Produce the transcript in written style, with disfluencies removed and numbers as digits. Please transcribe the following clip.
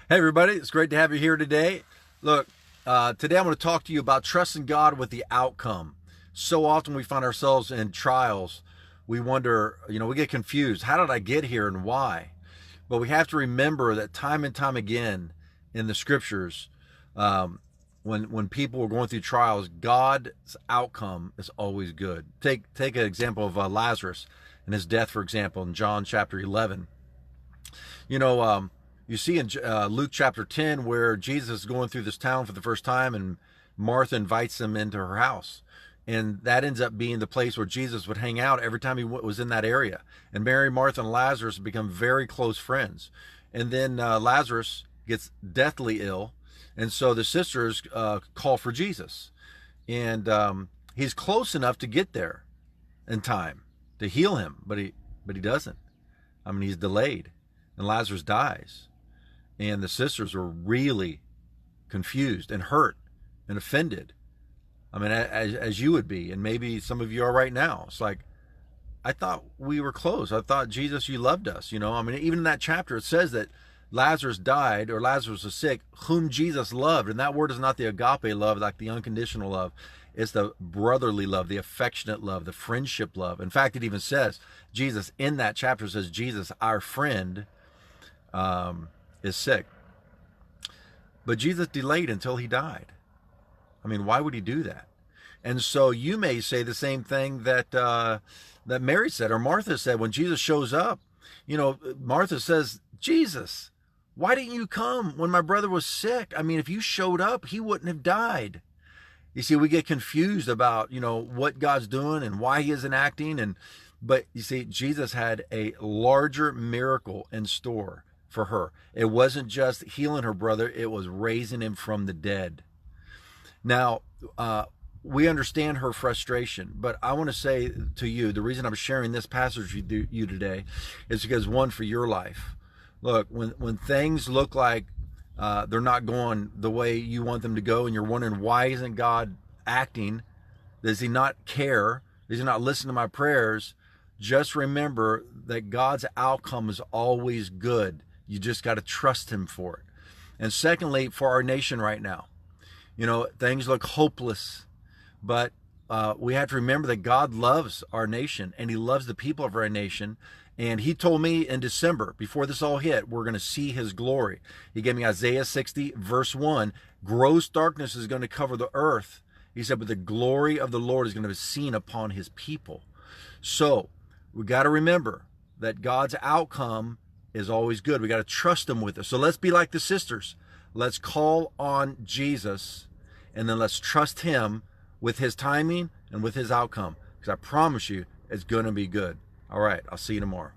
Hey, everybody, it's great to have you here today. Look, today I'm going to talk to you about trusting God with the outcome. So often we find ourselves in trials. We wonder, we get confused. How did I get here and why? But we have to remember that time and time again in the scriptures, when people are going through trials, God's outcome is always good. Take an example of Lazarus and his death, for example, in John chapter 11. You know, you see in Luke chapter 10 where Jesus is going through this town for the first time, and Martha invites him into her house. And that ends up being the place where Jesus would hang out every time he was in that area. And Mary, Martha, and Lazarus become very close friends. And then Lazarus gets deathly ill. And so the sisters call for Jesus. And he's close enough to get there in time to heal him, but he doesn't. I mean, he's delayed. And Lazarus dies. And the sisters were really confused and hurt and offended. I mean, as you would be, and maybe some of you are right now. It's like, I thought we were close. I thought, Jesus, you loved us. I mean, even in that chapter, it says that Lazarus died, or Lazarus was sick, whom Jesus loved. And that word is not the agape love, like the unconditional love. It's the brotherly love, the affectionate love, the friendship love. In fact, it even says, Jesus, in that chapter says, Jesus, our friend, is sick. But Jesus delayed until he died. I mean, why would he do that? And so you may say the same thing that that Mary said, or Martha said, when Jesus shows up. Martha says, Jesus, why didn't you come when my brother was sick? I mean, if you showed up, he wouldn't have died. You see, we get confused about, what God's doing and why he isn't acting. But you see, Jesus had a larger miracle in store for her. It wasn't just healing her brother, it was raising him from the dead. Now, we understand her frustration, but I want to say to you, the reason I'm sharing this passage with you today is because, one, for your life. Look, when things look like they're not going the way you want them to go, and you're wondering, why isn't God acting? Does he not care? Does he not listen to my prayers? Just remember that God's outcome is always good. You just got to trust him for it. And secondly, for our nation right now, things look hopeless, but we have to remember that God loves our nation, and he loves the people of our nation. And he told me in December, before this all hit, we're going to see his glory. He gave me Isaiah 60, verse 1. Gross darkness is going to cover the earth. He said, but the glory of the Lord is going to be seen upon his people. So we got to remember that God's outcome is always good. We got to trust him with us. So let's be like the sisters. Let's call on Jesus, and then let's trust him with his timing and with his outcome, because I promise you it's going to be good. All right, I'll see you tomorrow.